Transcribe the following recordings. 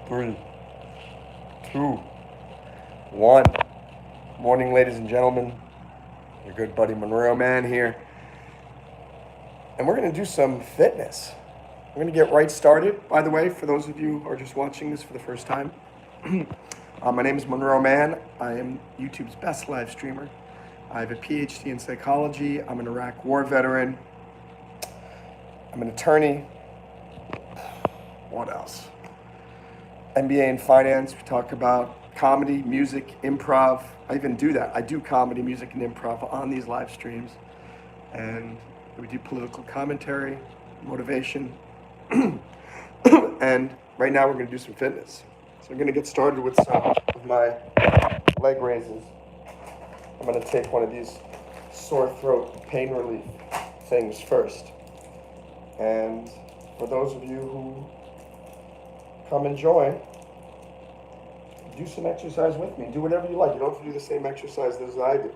3, 2, 1. Morning, ladies and gentlemen. Your good buddy Monroe Mann here. And we're going to do some fitness. We're going to get right started. By the way, for those of you who are just watching this for the first time, my name is Monroe Mann. I am YouTube's best live streamer. I have a PhD in psychology. I'm an Iraq war veteran. I'm an attorney. What else? MBA in finance. We talk about comedy, music, improv. I even do that. I do comedy, music, and improv on these live streams. And we do political commentary, motivation. And right now we're going to do some fitness. So I'm going to get started with some of my leg raises. I'm going to take one of these sore throat pain relief things first. And for those of you who come and join, do some exercise with me. Do whatever you like. You don't have to do the same exercise as I do.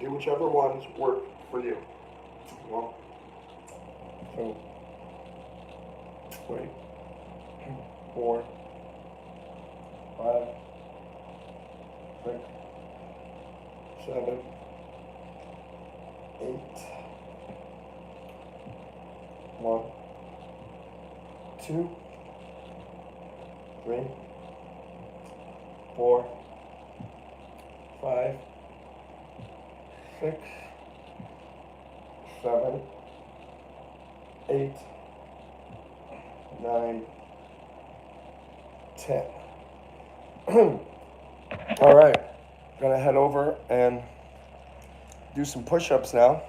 Do whichever ones work for you. 1, 2, 3, 4, 5, 6, 7, 8. 1, 2, 3, 4, 5, 6, 7, 8, 9, 10. All right, gonna head over and do some push-ups now.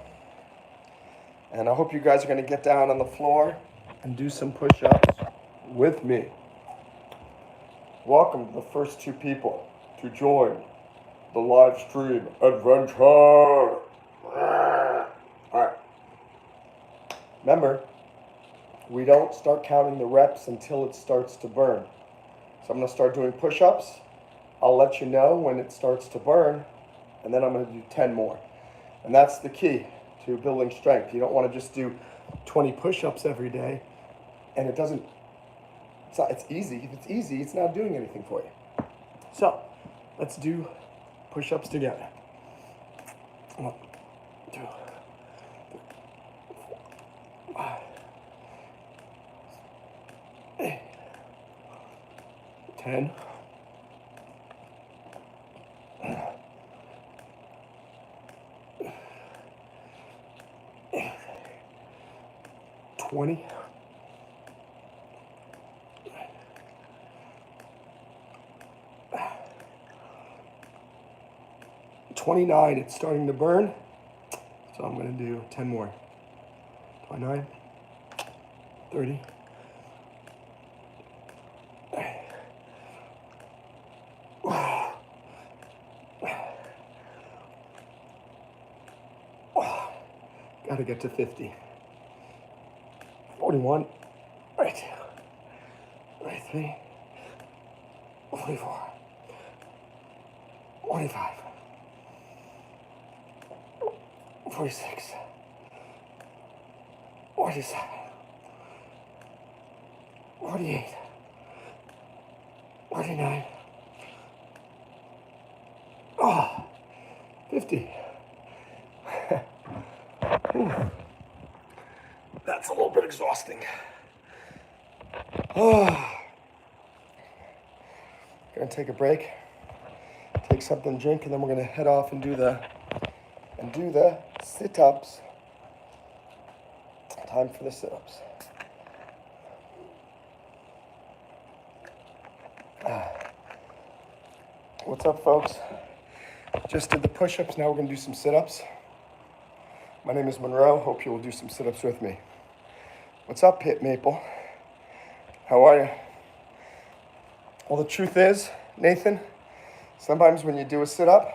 And I hope you guys are gonna get down on the floor and do some push-ups with me. Welcome to the first 2 people to join the live stream adventure. All right. Remember, we don't start counting the reps until it starts to burn. So I'm going to start doing push-ups. I'll let you know when it starts to burn, and then I'm going to do 10 more. And that's the key to building strength. You don't want to just do 20 push-ups every day, and it's easy. If it's easy, it's not doing anything for you. So let's do push-ups together. 1, 2, 3, 4, 5, 8, 10. 20. 29, it's starting to burn, so I'm going to do 10 more. 29, 30, 'Gotta get to 50. 41, 42, 43, 44, 45. 46, 47, 48, 49, 50. That's a little bit exhausting. Gonna take a break, take something to drink, and then we're gonna head off and do the sit-ups. Time for the sit-ups. What's up, folks? Just did the push-ups. Now we're going to do some sit-ups. My name is Monroe. Hope you will do some sit-ups with me. What's up, Pit Maple? How are you? Well, the truth is, Nathan, sometimes when you do a sit-up,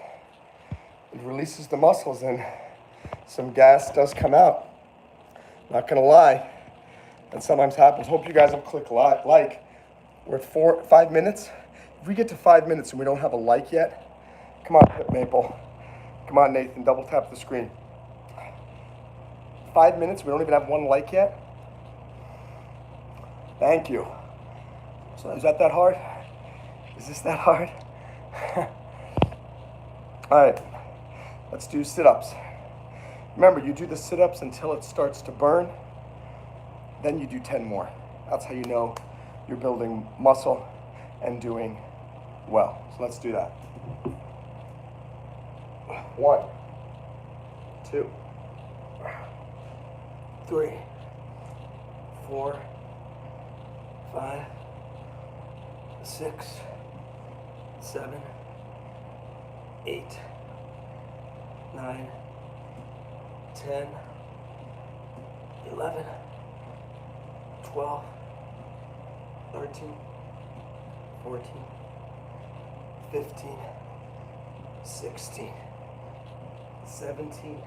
it releases the muscles and some gas does come out. Not gonna lie, that sometimes happens. Hope you guys will click like. We're at 5 minutes. If we get to 5 minutes and we don't have a like yet, come on, Pit Maple. Come on, Nathan, double tap the screen. 5 minutes, we don't even have 1 like yet. Thank you. So is that hard? Is this that hard? All right, let's do sit-ups. Remember, you do the sit-ups until it starts to burn, then you do 10 more. That's how you know you're building muscle and doing well. So let's do that. 1, 2, 3, 4, 5, 6, 7, 8, 9, 10, 11, 12, 13, 14, 15, 16, 17,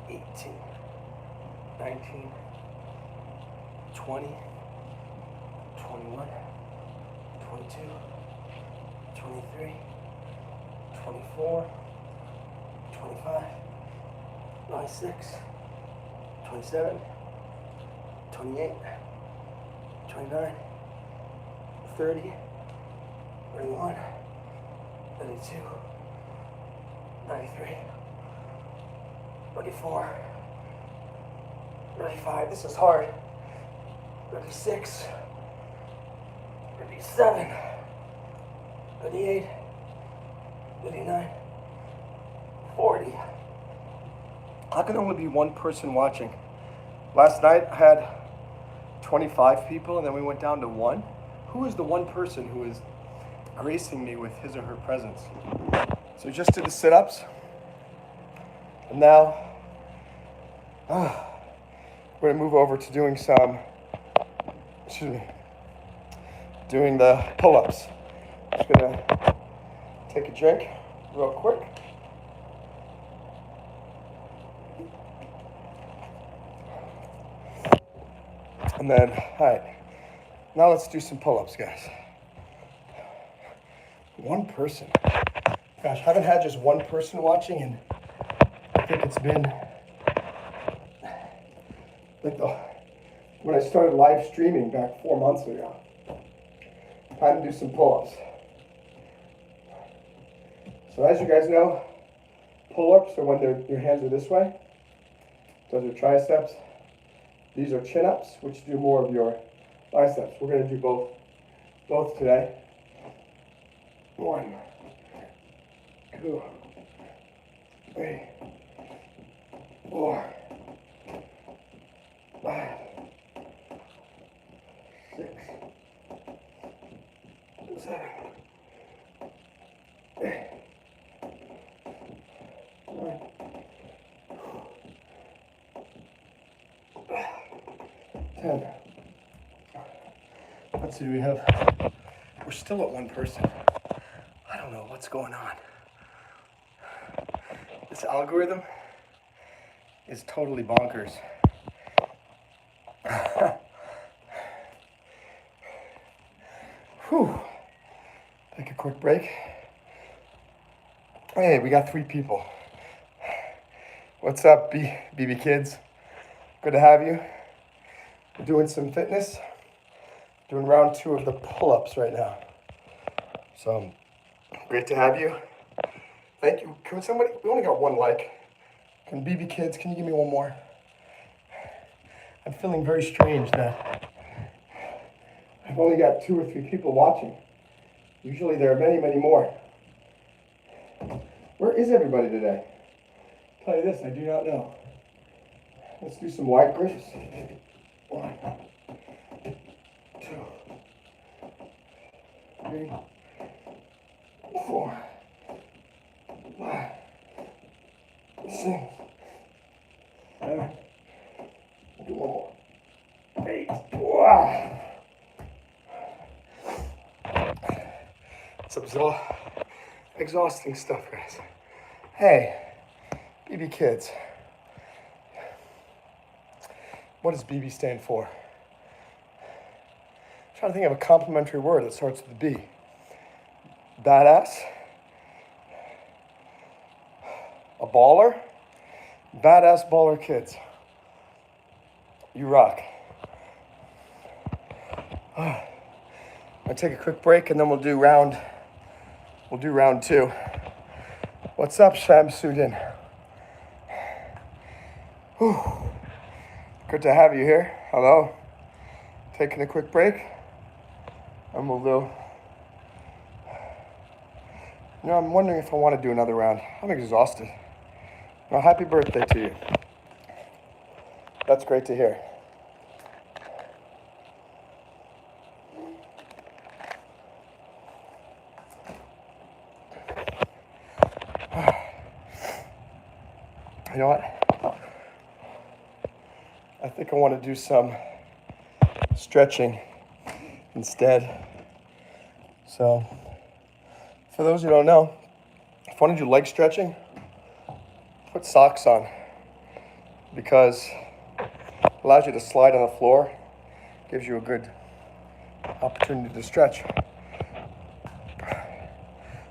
18, 19, 20, 21, 22, 23, 24, 25, 26, 27, 28, 29, 30, 31, 32, 93, 34, 35, this is hard, 36, 37, 38, 39, 40. How can only be one person watching? Last night I had 25 people and then we went down to 1. Who is the one person who is gracing me with his or her presence? So we just did the sit-ups. And now we're gonna move over to doing doing the pull-ups. Just gonna take a drink real quick. And then, all right, now let's do some pull-ups, guys. One person. Gosh, I haven't had just one person watching, and I think it's been like when I started live streaming back 4 months ago. Time to do some pull-ups. So as you guys know, pull-ups are when your hands are this way. Those are triceps. These are chin-ups, which do more of your biceps. We're going to do both today. 1, 2, 3, 4, 5, 6, 7, 8, 9, 10. Let's see, we're still at one person. I don't know what's going on. This algorithm is totally bonkers. Whew. Take a quick break. Hey, we got 3 people. What's up, BB kids? Good to have you. We're doing some fitness. Doing round 2 of the pull-ups right now. So, great to have you. Thank you. Can somebody, we only got 1 like. Can BB kids, can you give me 1 more? I'm feeling very strange that I've only got 2 or 3 people watching. Usually there are many, many more. Where is everybody today? I'll tell you this, I do not know. Let's do some wide grips. 1, 2, 3, 4, 5, 6, 7. Do 1 more. 8. Wow. It's exhausting stuff, guys. Hey, BB kids. What does BB stand for? I'm trying to think of a complimentary word that starts with a B. Badass. A baller. Badass baller kids. You rock. I'll take a quick break and then we'll do round 2. What's up, Shamsuddin? Whew. Good to have you here. Hello. Taking a quick break and we'll do. I'm wondering if I want to do another round. I'm exhausted. Well, happy birthday to you. That's great to hear. You know what? I think I want to do some stretching instead. So, for those who don't know, if you want to do leg stretching, put socks on because it allows you to slide on the floor, gives you a good opportunity to stretch.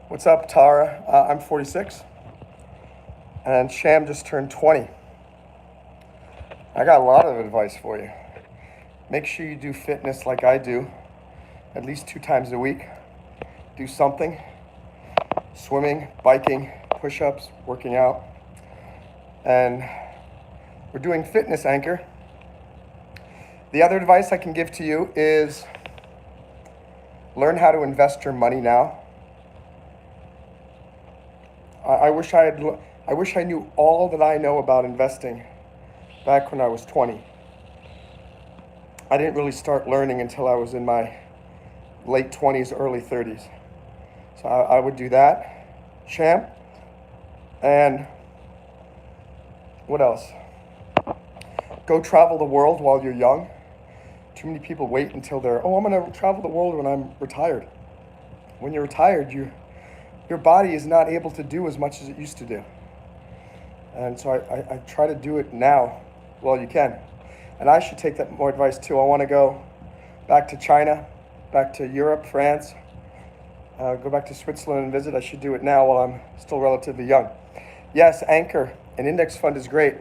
What's up, Tara? I'm 46, and Sham just turned 20. I got a lot of advice for you. Make sure you do fitness like I do, at least 2 times a week. Do something, swimming, biking, push-ups, working out. And we're doing fitness, Anchor. The other advice I can give to you is learn how to invest your money now. I wish I knew all that I know about investing back when I was 20. I didn't really start learning until I was in my late 20s, early 30s. So I would do that, Sham. And what else? Go travel the world while you're young. Too many people wait until they're, I'm going to travel the world when I'm retired. When you're retired, your body is not able to do as much as it used to do. And so I try to do it now while you can. And I should take that more advice too. I want to go back to China, back to Europe, France, go back to Switzerland and visit. I should do it now while I'm still relatively young. Yes, Anchor, an index fund is great.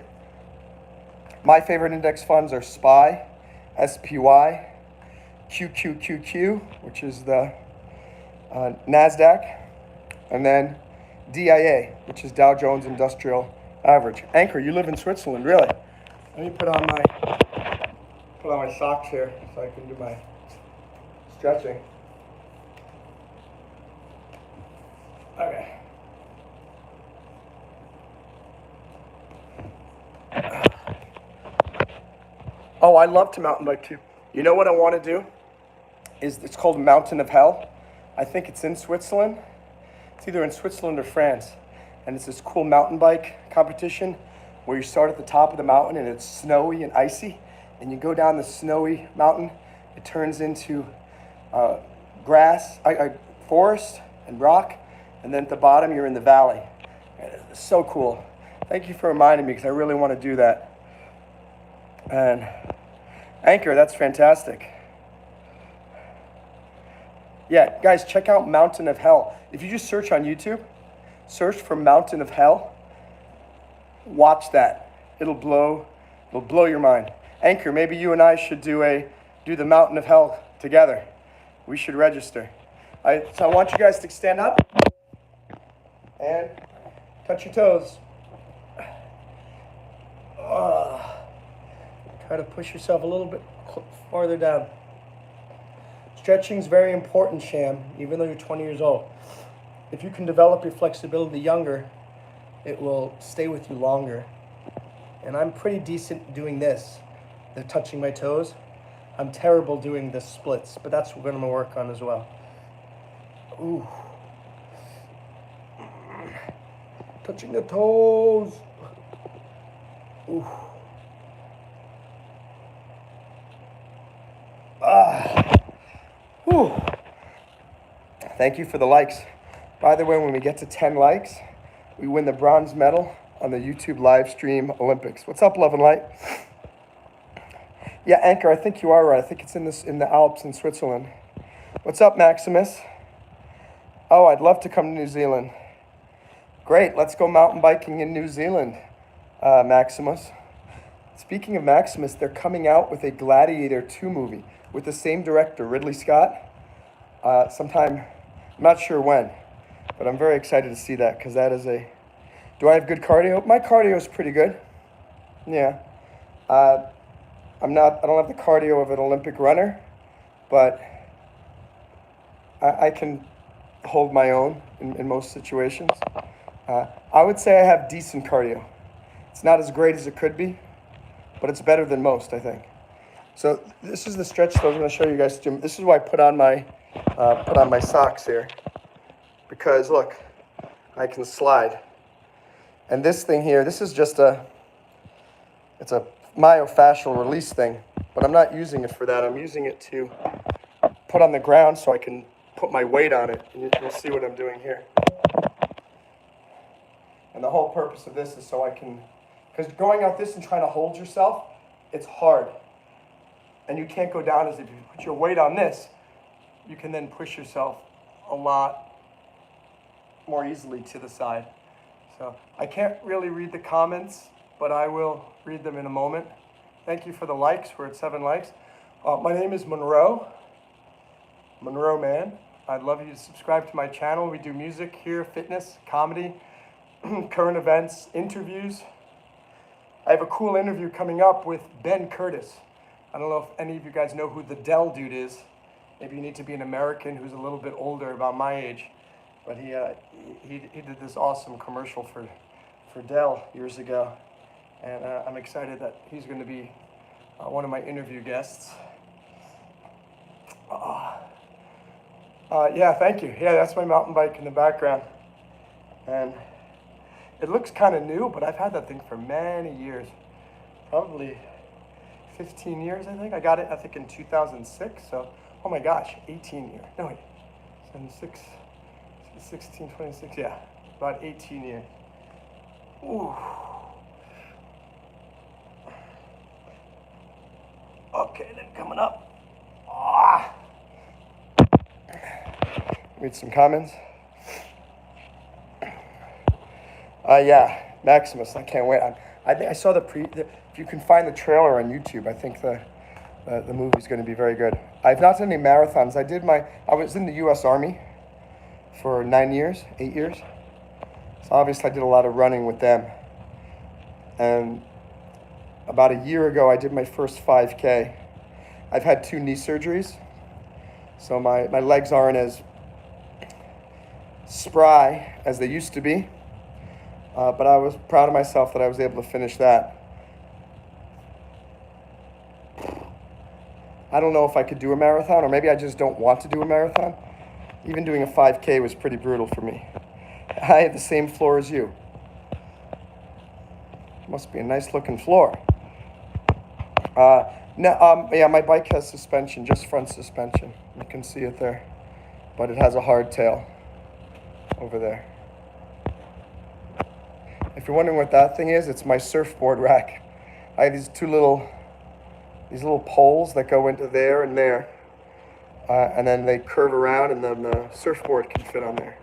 My favorite index funds are SPY, SPY, QQQQ, which is the NASDAQ, and then DIA, which is Dow Jones Industrial Average. Anchor, you live in Switzerland, really? Let me put on my socks here so I can do my stretching. Okay. Oh, I love to mountain bike too. You know what I want to do? It's called Mountain of Hell. I think it's in Switzerland. It's either in Switzerland or France. And it's this cool mountain bike competition where you start at the top of the mountain and it's snowy and icy. And you go down the snowy mountain. It turns into grass, forest and rock. And then at the bottom, you're in the valley. It's so cool. Thank you for reminding me because I really want to do that. And Anchor, that's fantastic. Yeah, guys, check out Mountain of Hell. If you just search on YouTube, search for Mountain of Hell, watch that. It'll blow your mind. Anchor, maybe you and I should do the Mountain of Hell together. We should register. So I want you guys to stand up and touch your toes. Try to push yourself a little bit farther down. Stretching is very important, Sham, even though you're 20 years old. If you can develop your flexibility younger, it will stay with you longer. And I'm pretty decent doing this, the touching my toes. I'm terrible doing the splits, but that's what we're going to work on as well. Ooh. Touching the toes. Ooh. Whew. Thank you for the likes. By the way, when we get to 10 likes, we win the bronze medal on the YouTube live stream Olympics. What's up, Love and Light? Yeah, Anchor, I think you are right. I think it's in the Alps in Switzerland. What's up, Maximus? Oh, I'd love to come to New Zealand. Great, let's go mountain biking in New Zealand, Maximus. Speaking of Maximus, they're coming out with a Gladiator 2 movie with the same director, Ridley Scott. sometime, I'm not sure when, but I'm very excited to see that because that is do I have good cardio? My cardio is pretty good. Yeah. I don't have the cardio of an Olympic runner, but I can hold my own in most situations. I would say I have decent cardio. It's not as great as it could be, but it's better than most, I think. So this is the stretch that I was going to show you guys. This is why I put on my socks here, because look, I can slide. And this thing here, this is just it's a myofascial release thing, but I'm not using it for that. I'm using it to put on the ground so I can put my weight on it. And you'll see what I'm doing here. And the whole purpose of this is so I can, because going out this and trying to hold yourself, it's hard. And you can't go down as if you put your weight on this, you can then push yourself a lot more easily to the side. So I can't really read the comments, but I will read them in a moment. Thank you for the likes. We're at 7 likes. My name is Monroe Mann. I'd love you to subscribe to my channel. We do music here, fitness, comedy, current events, interviews. I have a cool interview coming up with Ben Curtis. I don't know if any of you guys know who the Dell dude is. Maybe you need to be an American who's a little bit older, about my age. But he did this awesome commercial for Dell years ago. And I'm excited that he's going to be one of my interview guests. Yeah, thank you. Yeah, that's my mountain bike in the background. And it looks kind of new, but I've had that thing for many years. Probably 15 years, I think. I got it, I think, in 2006. So, oh my gosh, 18 years. No, wait. 76, 16, 26, yeah. About 18 years. Ooh. Okay, then coming up. Read some comments. Yeah, Maximus, I can't wait. I think I saw if you can find the trailer on YouTube, I think the movie's going to be very good. I've not done any marathons. I was in the U.S. Army for 8 years. So obviously I did a lot of running with them. And about a year ago, I did my first 5K. I've had 2 knee surgeries, so my legs aren't as spry as they used to be. But I was proud of myself that I was able to finish that. I don't know if I could do a marathon, or maybe I just don't want to do a marathon. Even doing a 5K was pretty brutal for me. I had the same floor as you. Must be a nice looking floor. Yeah, my bike has suspension, just front suspension. You can see it there. But it has a hardtail over there. If you're wondering what that thing is, it's my surfboard rack. I have these little poles that go into there and there. And then they curve around, and then the surfboard can fit on there.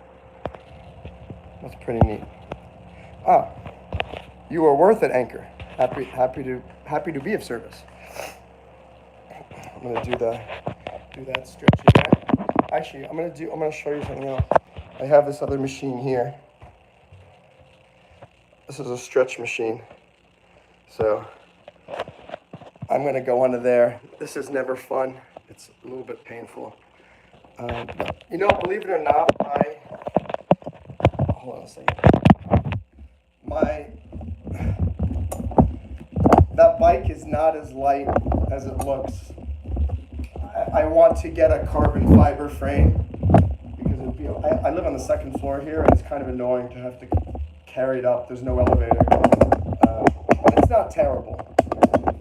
That's pretty neat. You are worth it, Anchor. Happy to be of service. I'm gonna do that stretch again. Actually, I'm gonna show you something else. I have this other machine here. This is a stretch machine. So I'm gonna go under there. This is never fun. It's a little bit painful. Believe it or not, hold on a second. That bike is not as light as it looks. I want to get a carbon fiber frame because I live on the 2nd floor here, and it's kind of annoying to have to carry it up. There's no elevator. But it's not terrible.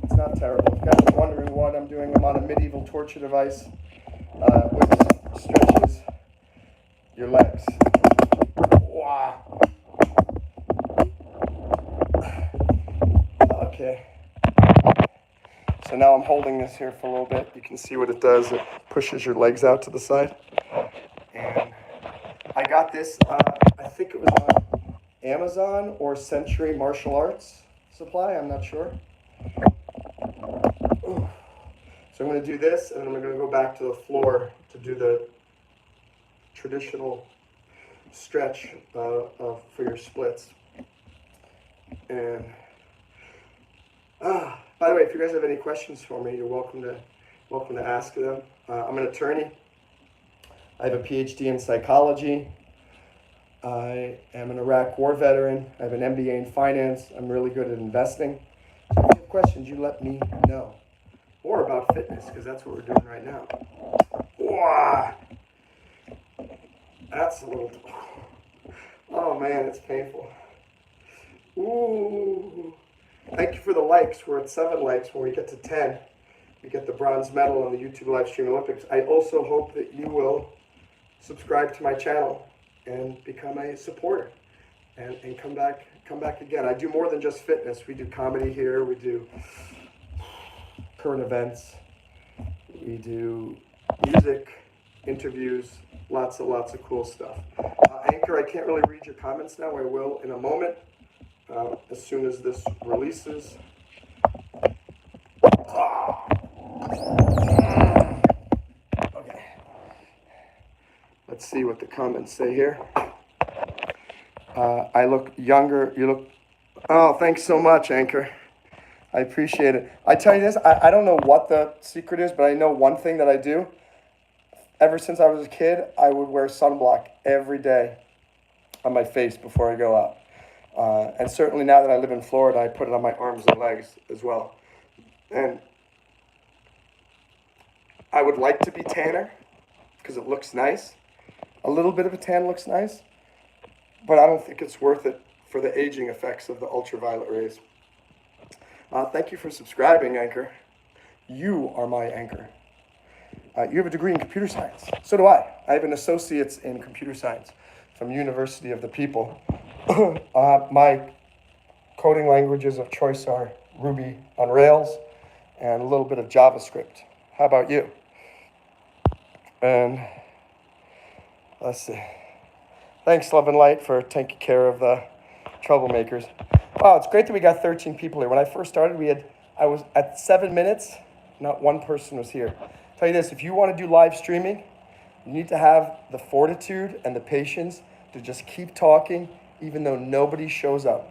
It's not terrible. If you guys are wondering what I'm doing, I'm on a medieval torture device which stretches your legs. Wow. Okay. So now I'm holding this here for a little bit. You can see what it does. It pushes your legs out to the side. And I got this, I think it was on Amazon or Century Martial Arts Supply. I'm not sure. Ooh. So I'm going to do this, and then I'm going to go back to the floor to do the traditional stretch for your splits. And by the way, if you guys have any questions for me, you're welcome to ask them. I'm an attorney. I have a PhD in psychology. I am an Iraq war veteran. I have an MBA in finance. I'm really good at investing. If you have questions, you let me know. Or about fitness, because that's what we're doing right now. Wow. That's a little... Oh man, it's painful. Ooh. Thank you for the likes. We're at 7 likes. When we get to 10, we get the bronze medal on the YouTube live stream Olympics. I also hope that you will subscribe to my channel and become a supporter and come back again. I do more than just fitness. We do comedy here. We do current events. We do music, interviews, lots of cool stuff. Anchor, I can't really read your comments now. I will in a moment, as soon as this releases. Okay. Let's see what the comments say here. I look younger. You look... Oh, thanks so much, Anchor. I appreciate it. I tell you this, I don't know what the secret is, but I know one thing that I do. Ever since I was a kid, I would wear sunblock every day on my face before I go out. And certainly now that I live in Florida, I put it on my arms and legs as well. And I would like to be tanner because it looks nice. A little bit of a tan looks nice, but I don't think it's worth it for the aging effects of the ultraviolet rays. Thank you for subscribing, Anchor. You are my anchor. You have a degree in computer science. So do I. I have an associate's in computer science from University of the People. My coding languages of choice are Ruby on Rails and a little bit of JavaScript. How about you? And let's see. Thanks, Love and Light, for taking care of the troublemakers. Wow, it's great that we got 13 people here. When I first started, I was at 7 minutes, not one person was here. I'll tell you this, if you want to do live streaming, you need to have the fortitude and the patience to just keep talking even though nobody shows up.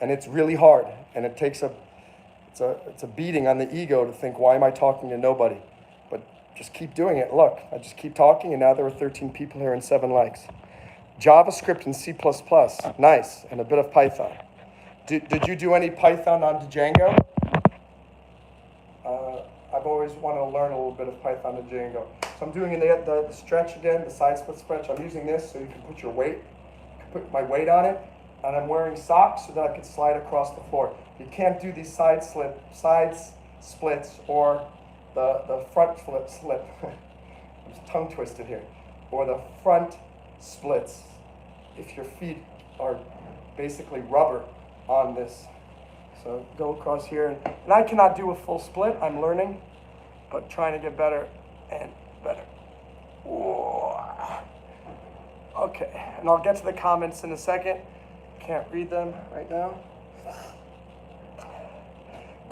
And it's really hard, and it takes it's a beating on the ego to think, why am I talking to nobody? But just keep doing it. Look, I just keep talking, and now there are 13 people here and 7 likes. JavaScript and C++, nice, and a bit of Python. Did you do any Python on Django? I've always wanted to learn a little bit of Python and Django. So I'm doing the stretch again, the side split stretch. I'm using this so you can put your weight, put my weight on it, and I'm wearing socks so that I can slide across the floor. You can't do these side splits or the front slip. I'm tongue twisted here. Or the front splits if your feet are basically rubber on this. So go across here, and I cannot do a full split. I'm learning, but trying to get better and better. Whoa. Okay, and I'll get to the comments in a second. Can't read them right now.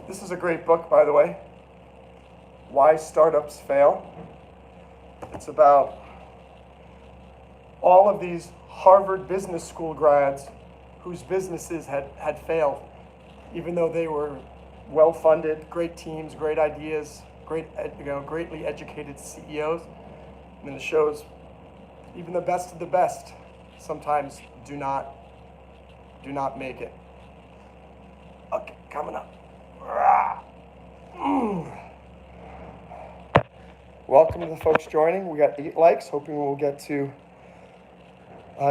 This is a great book, by the way. Why Startups Fail. It's about all of these Harvard Business School grads whose businesses had failed, even though they were well-funded, great teams, great ideas, greatly educated CEOs. And then it shows even the best of the best sometimes do not make it. Okay, coming up. Welcome to the folks joining. We got 8 likes, hoping we'll get to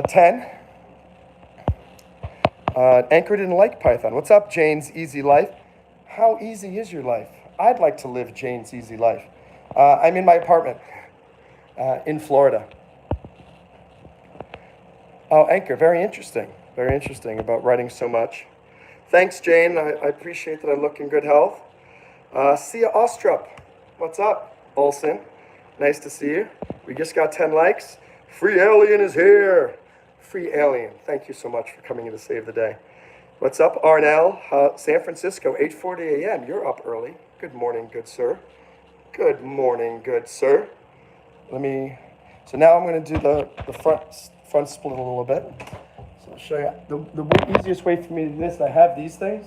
10. Anchor didn't like Python. What's up, Jane's Easy Life? How easy is your life? I'd like to live Jane's easy life. I'm in my apartment in Florida. Oh, Anchor, very interesting. Very interesting about writing so much. Thanks, Jane. I appreciate that I look in good health. Sia Ostrup, what's up? Olson, nice to see you. We just got 10 likes. Free Alien is here. Free Alien. Thank you so much for coming in to save the day. What's up, Arnell? San Francisco, 8:40 a.m. You're up early. Good morning, good sir. Good morning, good sir. So now I'm going to do the front split a little bit. So I'll show you. The easiest way for me to do this, I have these things,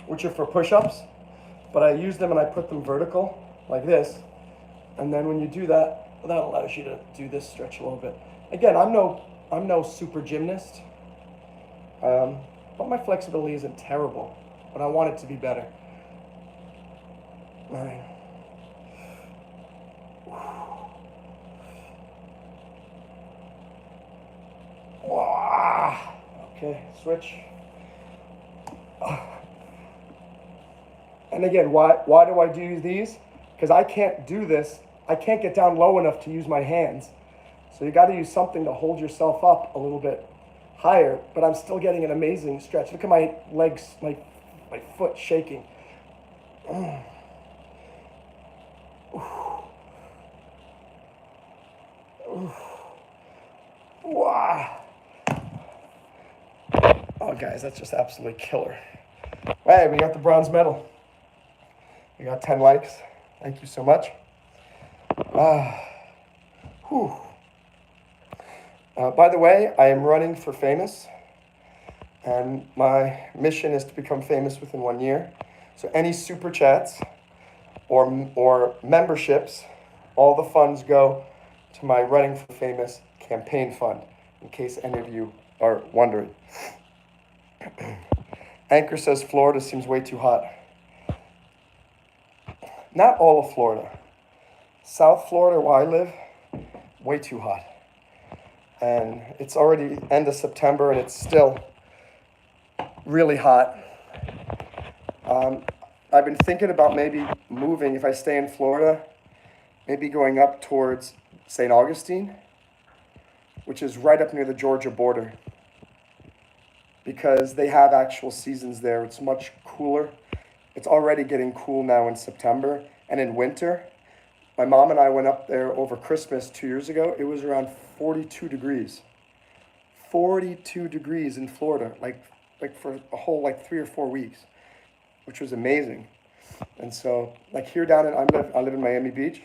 which are for push-ups, but I use them and I put them vertical, like this. And then when you do that, that allows you to do this stretch a little bit. Again, I'm no super gymnast, but my flexibility isn't terrible, but I want it to be better. All right. Okay, switch. And again, why do I do these? Because I can't do this. I can't get down low enough to use my hands. So you got to use something to hold yourself up a little bit higher, but I'm still getting an amazing stretch. Look at my legs, my foot shaking. Wow. Oh, guys, that's just absolutely killer. Hey, we got the bronze medal. We got 10 likes. Thank you so much. By the way, I am running for famous, and my mission is to become famous within 1 year. So any super chats or memberships, all the funds go to my Running for Famous campaign fund, in case any of you are wondering. Anchor says Florida seems way too hot. Not all of Florida. South Florida, where I live, way too hot. And it's already end of September and it's still really hot. I've been thinking about maybe moving, if I stay in Florida, maybe going up towards St. Augustine, which is right up near the Georgia border, because they have actual seasons there. It's much cooler. It's already getting cool now in September and in winter. My mom and I went up there over Christmas 2 years ago. It was around 42 degrees. 42 degrees in Florida, like for a whole 3 or 4 weeks, which was amazing. And so here down in, I live in Miami Beach.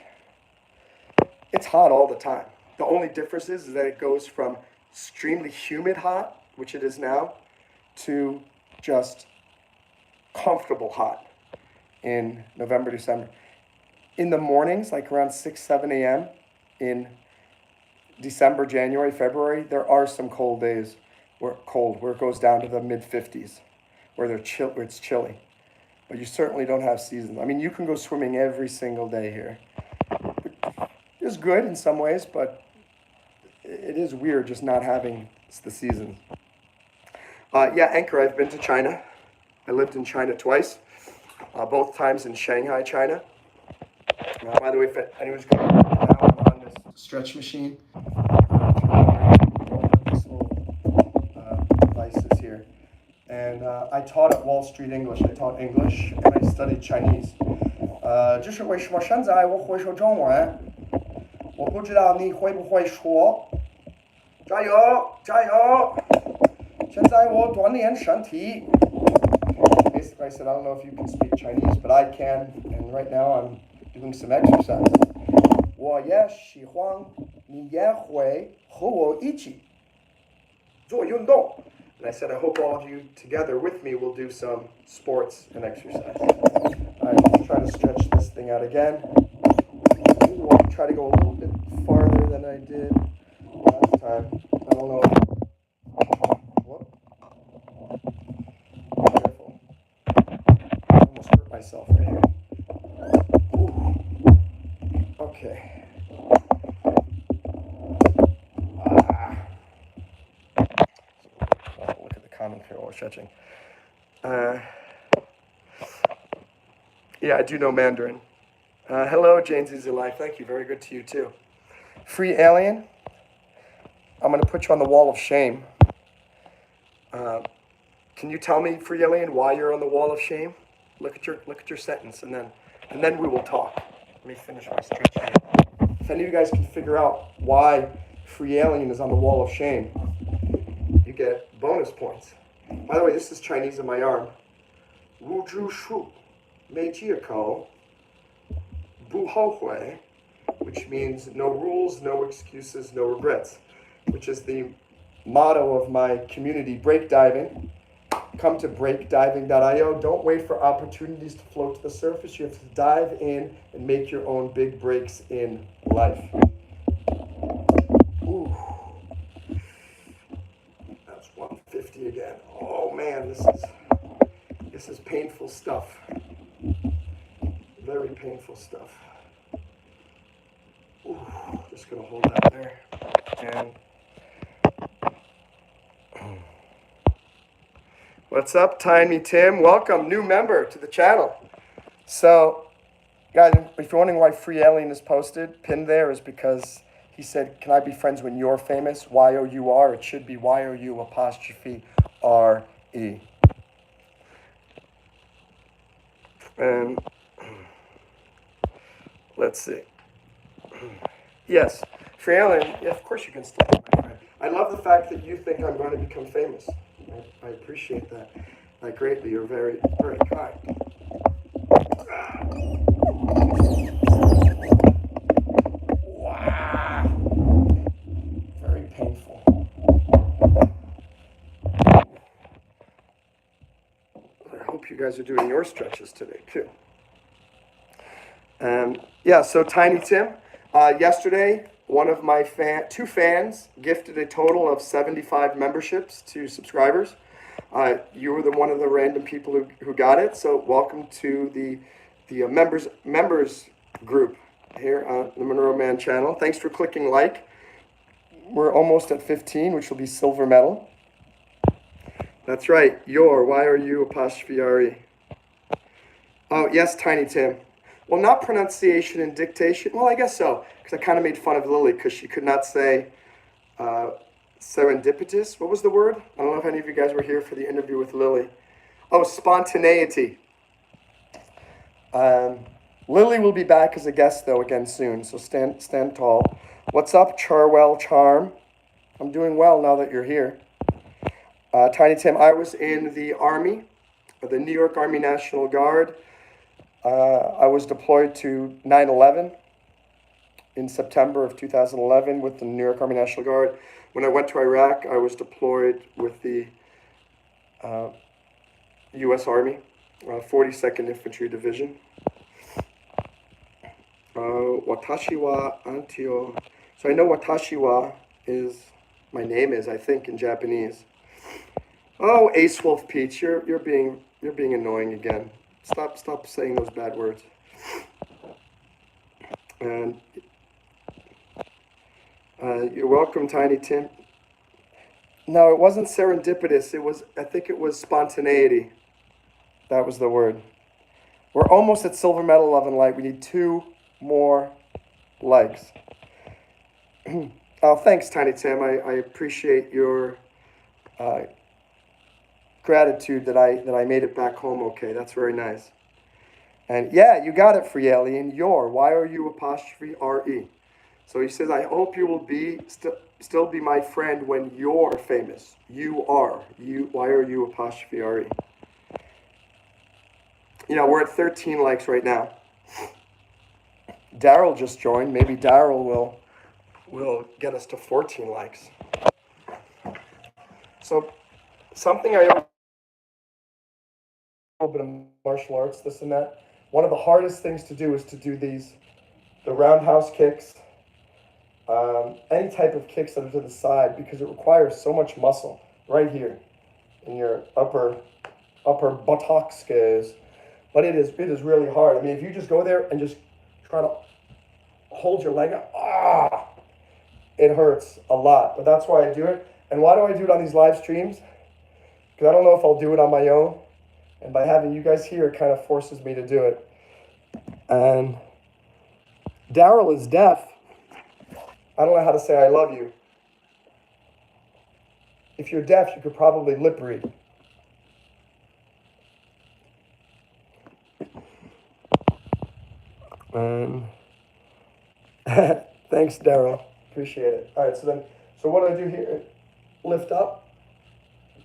It's hot all the time. The only difference is that it goes from extremely humid hot, which it is now, to just comfortable hot in November, December. In the mornings, around 6, 7 a.m. in December, January, February, there are some cold days where it goes down to the mid-50s, where it's chilly. But you certainly don't have seasons. I mean, you can go swimming every single day here. It's good in some ways, but it is weird just not having the season. Yeah, Anchor, I've been to China. I lived in China twice, both times in Shanghai, China. By the way, if anyone's going to now, I'm on this stretch machine. These little devices here. And I taught at Wall Street English. I taught English and I studied Chinese. 这是为什么现在我会说中文？我不知道你会不会说。加油，加油！现在我锻炼身体。Basically, I said, I don't know if you can speak Chinese, but I can. And right now I'm doing some exercise. 我也喜欢你也会和我一起做运动. And I said, I hope all of you together with me will do some sports and exercise. All right, let's try to stretch this thing out again. Ooh, I'll try to go a little bit farther than I did last time. I don't know. Whoop. Careful. I almost hurt myself right here. Ooh. Okay. Look at the commentary while stretching. Yeah, I do know Mandarin. Hello, Jane's Easy Life. Thank you. Very good to you, too. Free Alien. I'm going to put you on the wall of shame. Can you tell me, Free Alien, why you're on the wall of shame? Look at your sentence, and then we will talk. Let me finish my stretch here. If any of you guys can figure out why Free Alien is on the wall of shame, you get bonus points. By the way, this is Chinese in my arm. Wu zhu shu, mei jie kou, bu hou hui, which means no rules, no excuses, no regrets, which is the motto of my community, Break Diving. Come to breakdiving.io. Don't wait for opportunities to float to the surface. You have to dive in and make your own big breaks in life. Ooh. That's 150 again. Oh man, this is painful stuff. Very painful stuff. Ooh, just gonna hold that there. And what's up, Tiny Tim? Welcome, new member to the channel. So, guys, if you're wondering why Free Alien is posted, pinned there is because he said, can I be friends when you're famous? Y-O-U-R. It should be Y-O-U''R-E. And let's see. Yes, Free Alien, yeah, of course you can still be my friend. I love the fact that you think I'm going to become famous. I appreciate that. Greatly. You're very, very kind. Wow. Very painful. I hope you guys are doing your stretches today, too. Yeah, so Tiny Tim, yesterday, one of my two fans gifted a total of 75 memberships to subscribers. You were one of the random people who got it, so welcome to the members group here on the Monroe Mann channel. Thanks for clicking like. We're almost at 15, which will be silver medal. That's right, Y-O-U''R-E. Oh, yes, Tiny Tim. Well, not pronunciation and dictation. Well, I guess so, because I kind of made fun of Lily because she could not say serendipitous. What was the word? I don't know if any of you guys were here for the interview with Lily. Oh, spontaneity. Lily will be back as a guest, though, again soon, so stand tall. What's up, Charwell Charm? I'm doing well now that you're here. Tiny Tim, I was in the Army, the New York Army National Guard. I was deployed to 9/11 in September of 2011 with the New York Army National Guard. When I went to Iraq, I was deployed with the U.S. Army, 42nd Infantry Division. Watashi wa Antio. So I know watashi wa is, my name is, I think, in Japanese. Oh, Ace Wolf Peach, you're being annoying again. Stop saying those bad words. And you're welcome, Tiny Tim. No, it wasn't serendipitous. I think it was spontaneity. That was the word. We're almost at silver medal, love and light. We need 2 more likes. Oh, thanks, Tiny Tim. I appreciate your gratitude that I made it back home okay. That's very nice. And yeah, you got it, Free Alien. Y-O-U''R-E. So he says, I hope you will be still be my friend when you're famous. You are. Y-O-U''R-E. You know, we're at 13 likes right now. Daryl just joined. Maybe Daryl will get us to 14 likes. So something I a little bit of martial arts, this and that. One of the hardest things to do is to do the roundhouse kicks, any type of kicks that are to the side, because it requires so much muscle right here in your upper buttocks. But it is really hard. I mean, if you just go there and just try to hold your leg up, it hurts a lot. But that's why I do it. And why do I do it on these live streams? Because I don't know if I'll do it on my own. And by having you guys here, it kind of forces me to do it. And Daryl is deaf. I don't know how to say I love you. If you're deaf, you could probably lip read. Thanks, Daryl. Appreciate it. All right, so what do I do here? Lift up,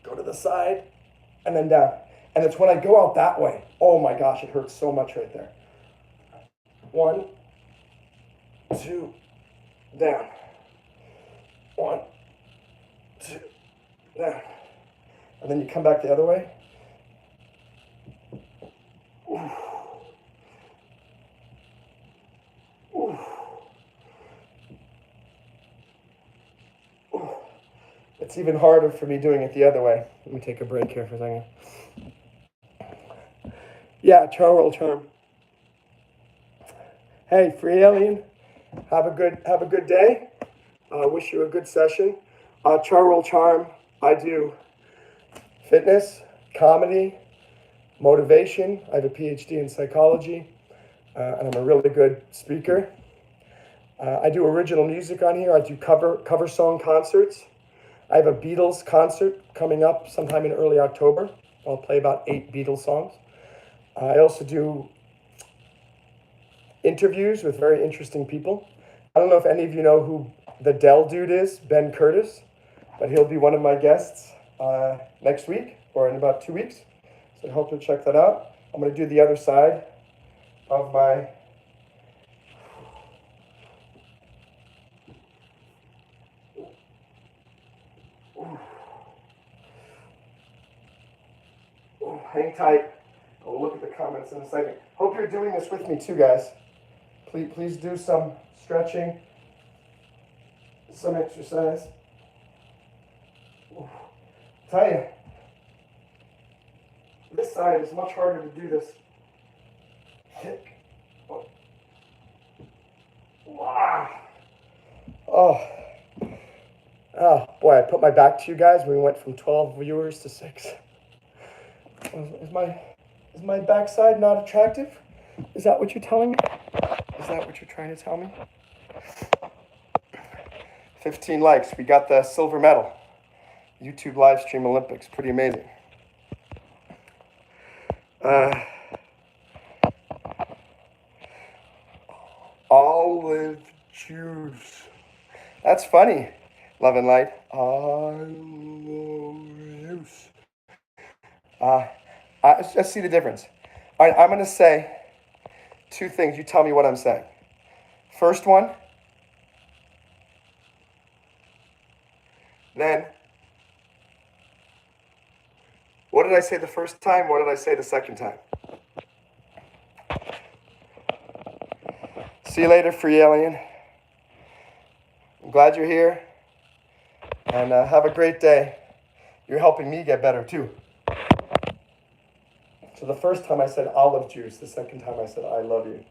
go to the side, and then down. And it's when I go out that way. Oh my gosh, it hurts so much right there. 1, 2, down. 1, 2, down. And then you come back the other way. Ooh. Ooh. Ooh. It's even harder for me doing it the other way. Let me take a break here for a second. Yeah, charm. Hey, free alien. Have a good day. Wish you a good session. Charm. I do fitness, comedy, motivation. I have a PhD in psychology, and I'm a really good speaker. I do original music on here. I do cover song concerts. I have a Beatles concert coming up sometime in early October. I'll play about 8 Beatles songs. I also do interviews with very interesting people. I don't know if any of you know who the Dell dude is, Ben Curtis, but he'll be one of my guests next week or in about 2 weeks. So I hope you'll check that out. I'm going to do the other side of my hang tight. I'll look at the comments in a second. Hope you're doing this with me too, guys. Please do some stretching, some exercise. Tell you, this side is much harder to do this. Kick. Wow. Oh, boy, I put my back to you guys. We went from 12 viewers to 6. Is my backside not attractive? Is that what you're telling me? Is that what you're trying to tell me? 15 likes. We got the silver medal. YouTube live stream Olympics. Pretty amazing. Olive juice. That's funny. Love and light. Olive juice. Let's see the difference. All right, I'm going to say 2 things. You tell me what I'm saying. First one. Then, what did I say the first time? What did I say the second time? See you later, free alien. I'm glad you're here. And have a great day. You're helping me get better, too. So the first time I said olive juice. The second time I said I love you.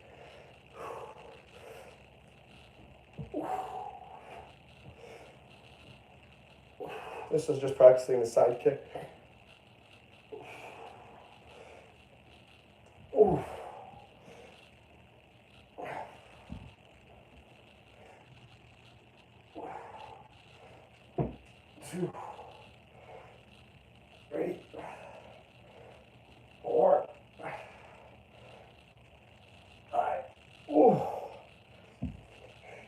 This is just practicing the side kick. Ooh. 2, 3, 4, 5. Ooh.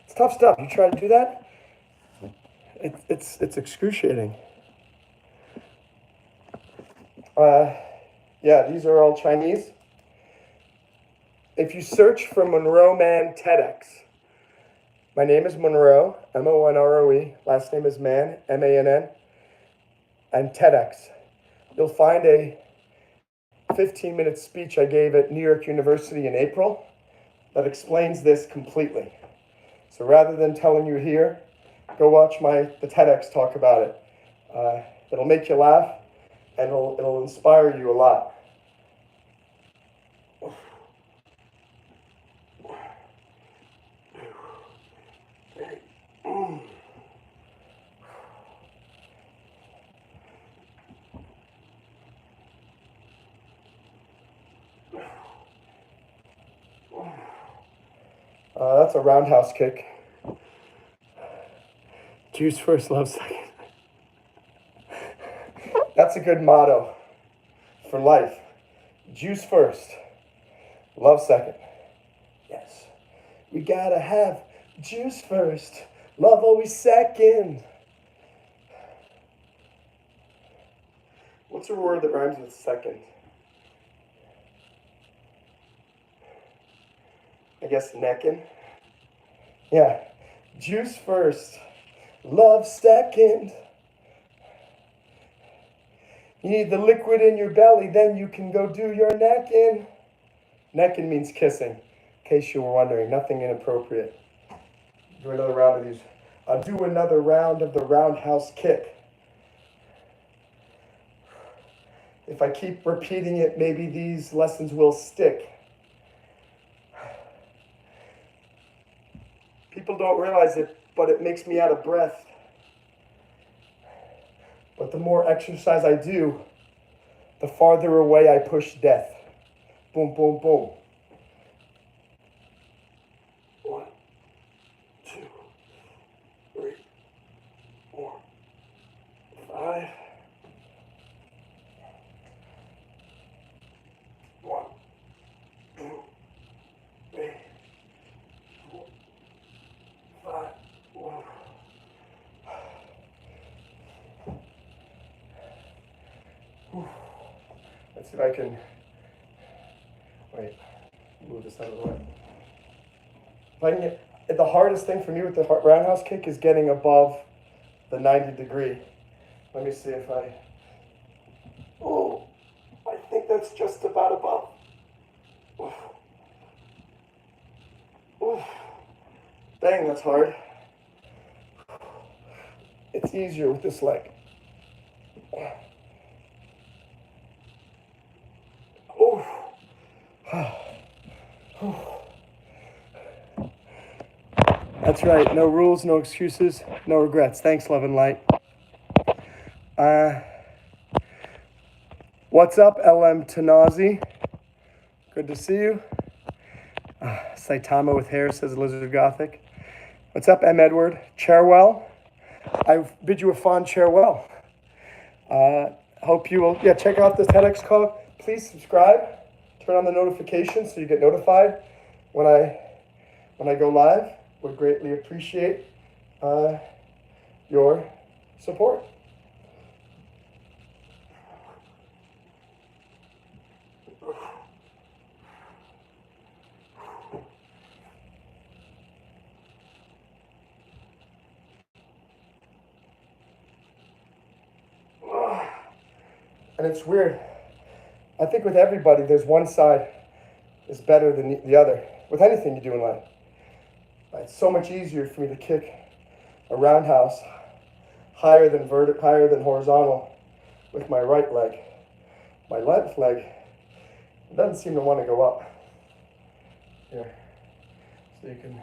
It's tough stuff. You try to do that? It's excruciating. Yeah, these are all Chinese. If you search for Monroe Mann TEDx, my name is Monroe, M-O-N-R-O-E. Last name is Mann, M-A-N-N, and TEDx. You'll find a 15-minute speech I gave at New York University in April that explains this completely. So rather than telling you here, go watch the TEDx talk about it. It'll make you laugh, and it'll inspire you a lot. That's a roundhouse kick. Juice first, love second. That's a good motto for life. Juice first, love second. Yes. We gotta have juice first, love always second. What's a word that rhymes with second? I guess neckin'. Yeah. Juice first, love second. You need the liquid in your belly, then you can go do your necking. Necking means kissing, in case you were wondering. Nothing inappropriate. Do another round of these. I'll do another round of the roundhouse kick. If I keep repeating it, maybe these lessons will stick. People don't realize it, but it makes me out of breath. But the more exercise I do, the farther away I push death. Boom, boom, boom. 1, 2, 3, 4, 5. 1, 2, 3, 4, 5. Let's see if I can, wait, move this out of the way. If I can get, the hardest thing for me with the roundhouse kick is getting above the 90 degree. Let me see if I think that's just about above. Oof. Oof. Dang, that's hard. It's easier with this leg. Oof. That's right. No rules, no excuses, no regrets. Thanks, love and light. What's up, LM Tanazi? Good to see you. Saitama with hair, says Lizard Gothic. What's up, M. Edward? Cherwell. I bid you a fond farewell. Hope you will, check out this TEDx call. Please subscribe. Turn on the notifications so you get notified when I go live. Would greatly appreciate your support. And it's weird. I think with everybody, there's one side is better than the other. With anything you do in life. It's so much easier for me to kick a roundhouse higher than horizontal with my right leg. My left leg doesn't seem to want to go up. Here, so you can,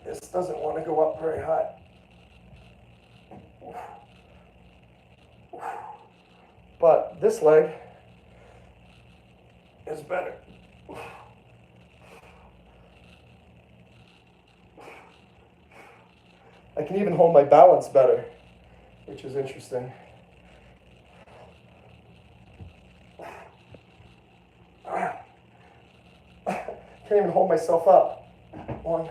this doesn't want to go up very high. But this leg is better. I can even hold my balance better, which is interesting. Can't even hold myself up. 1, 2.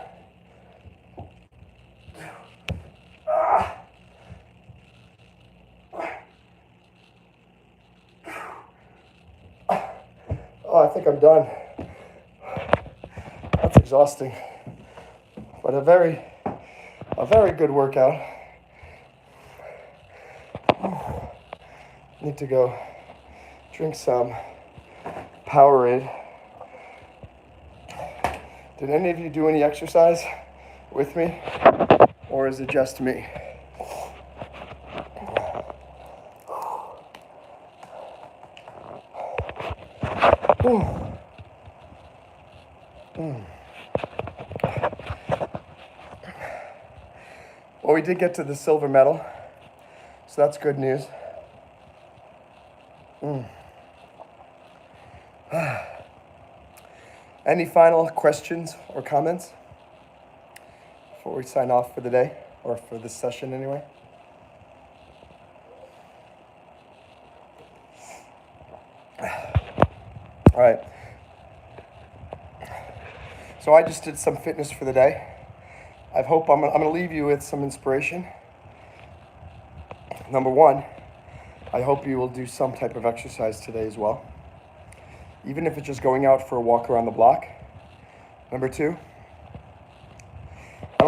Oh, I think I'm done. That's exhausting, but a very good workout. Need to go drink some Powerade. Did any of you do any exercise with me, or is it just me? Well, we did get to the silver medal, so that's good news. Any final questions or comments before we sign off for the day, or for this session anyway? All right. So I just did some fitness for the day. I hope I'm going to leave you with some inspiration. Number 1, I hope you will do some type of exercise today as well, even if it's just going out for a walk around the block. Number 2,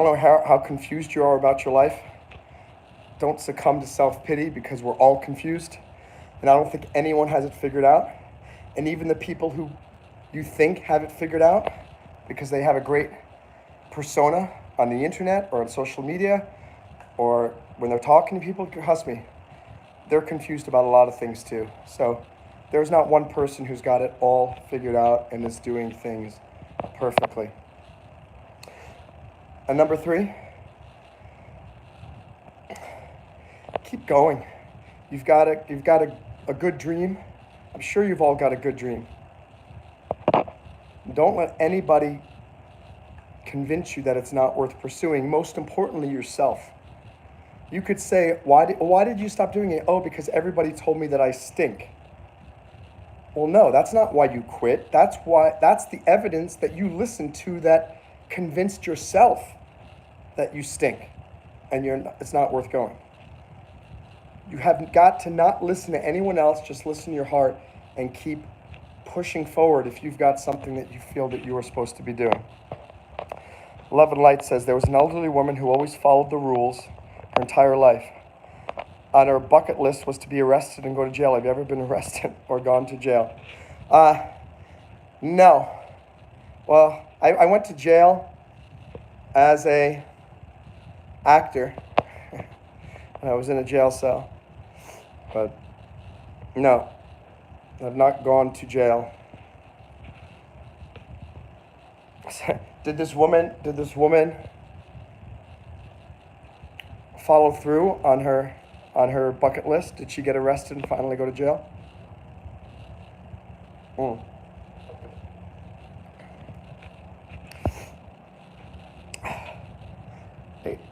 don't know how confused you are about your life. Don't succumb to self-pity, because we're all confused. And I don't think anyone has it figured out. And even the people who you think have it figured out, because they have a great persona on the internet or on social media, or when they're talking to people, trust me, they're confused about a lot of things too. So there's not one person who's got it all figured out and is doing things perfectly. And number 3, keep going. You've got a good dream. I'm sure you've all got a good dream. Don't let anybody convince you that it's not worth pursuing. Most importantly, yourself. You could say, why did you stop doing it? Oh, because everybody told me that I stink. Well, no, that's not why you quit. That's the evidence that you listened to that convinced yourself that you stink and it's not worth going. You have got to not listen to anyone else, just listen to your heart and keep pushing forward if you've got something that you feel that you are supposed to be doing. Love and Light says, there was an elderly woman who always followed the rules her entire life. On her bucket list was to be arrested and go to jail. Have you ever been arrested or gone to jail? No. Well, I went to jail as a actor. And I was in a jail cell. But no, I've not gone to jail. Did this woman follow through on her bucket list? Did she get arrested and finally go to jail?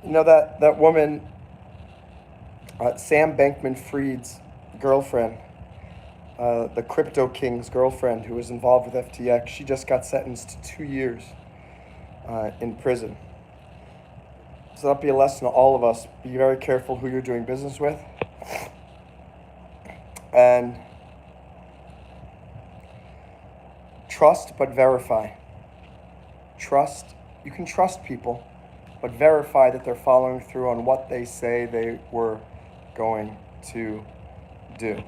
You know that woman, Sam Bankman-Fried's girlfriend, the crypto king's girlfriend who was involved with FTX, she just got sentenced to 2 years in prison. So that'll be a lesson to all of us. Be very careful who you're doing business with. And trust but verify. You can trust people, but verify that they're following through on what they say they were going to do.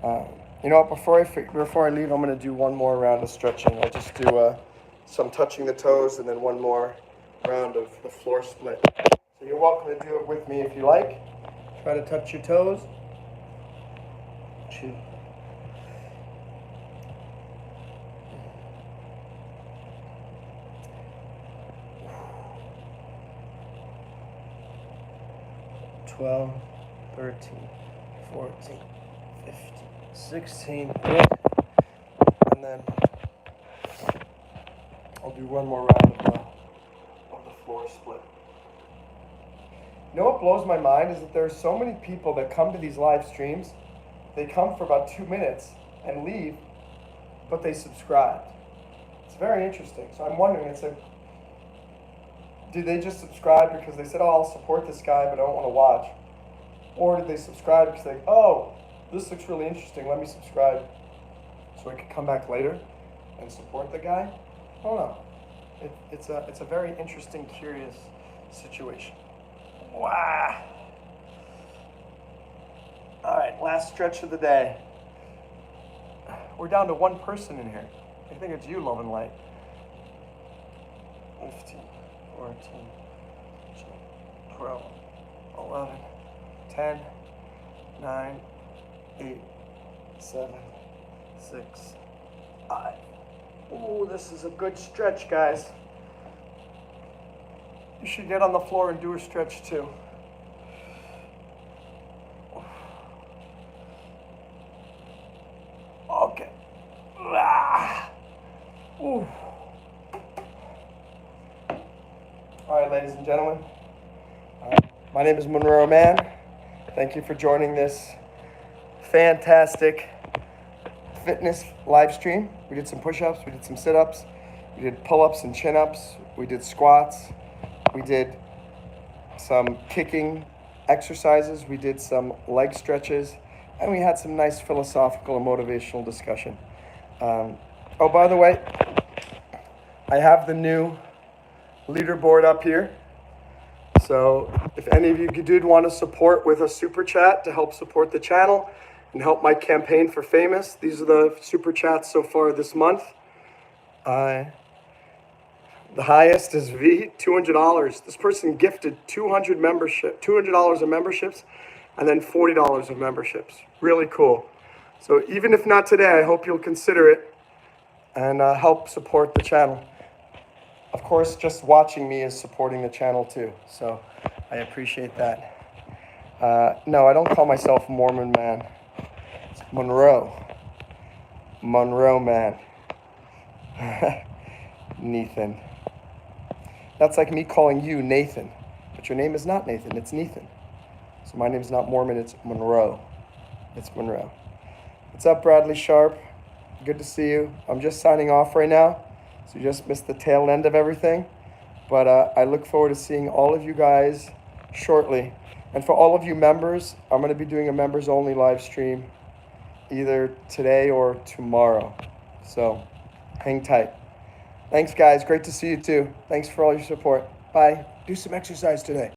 You know what, before I leave, I'm going to do one more round of stretching. I'll just do some touching the toes and then one more round of the floor split. So you're welcome to do it with me if you like. Try to touch your toes. 2. 12, 13, 14, 15, 16. Good. And then I'll do one more round of the floor split. You know what blows my mind is that there are so many people that come to these live streams. They come for about 2 minutes and leave, but they subscribed. It's very interesting. So I'm wondering, did they just subscribe because they said, oh, I'll support this guy, but I don't want to watch? Or did they subscribe because they, oh, this looks really interesting, let me subscribe so I can come back later and support the guy? I don't know. It's a very interesting, curious situation. Wow. All right, last stretch of the day. We're down to one person in here. I think it's you, Love and Light. 15, 14, 12, 11, 10, 9, 8, 7, 6, 5. Ooh, this is a good stretch, guys. You should get on the floor and do a stretch too. Okay. Ooh. All right, ladies and gentlemen. My name is Monroe Mann. Thank you for joining this fantastic fitness live stream. We did some push-ups, we did some sit-ups, we did pull-ups and chin-ups, we did squats, we did some kicking exercises, we did some leg stretches, and we had some nice philosophical and motivational discussion. Oh, by the way, I have the new leaderboard up here. So if any of you did want to support with a super chat to help support the channel and help my campaign for famous, these are the super chats so far this month. The highest is V, $200. This person gifted $200 of memberships, and then $40 of memberships. Really cool. So even if not today, I hope you'll consider it and help support the channel. Of course, just watching me is supporting the channel too, so I appreciate that. No, I don't call myself Mormon Man. It's Monroe Man. Nathan. That's like me calling you Nathan, but your name is not Nathan, it's Nathan. So my name's not Mormon, it's Monroe. It's Monroe. What's up, Bradley Sharp? Good to see you. I'm just signing off right now, so you just missed the tail end of everything. But I look forward to seeing all of you guys shortly. And for all of you members, I'm going to be doing a members-only live stream either today or tomorrow. So hang tight. Thanks, guys. Great to see you, too. Thanks for all your support. Bye. Do some exercise today.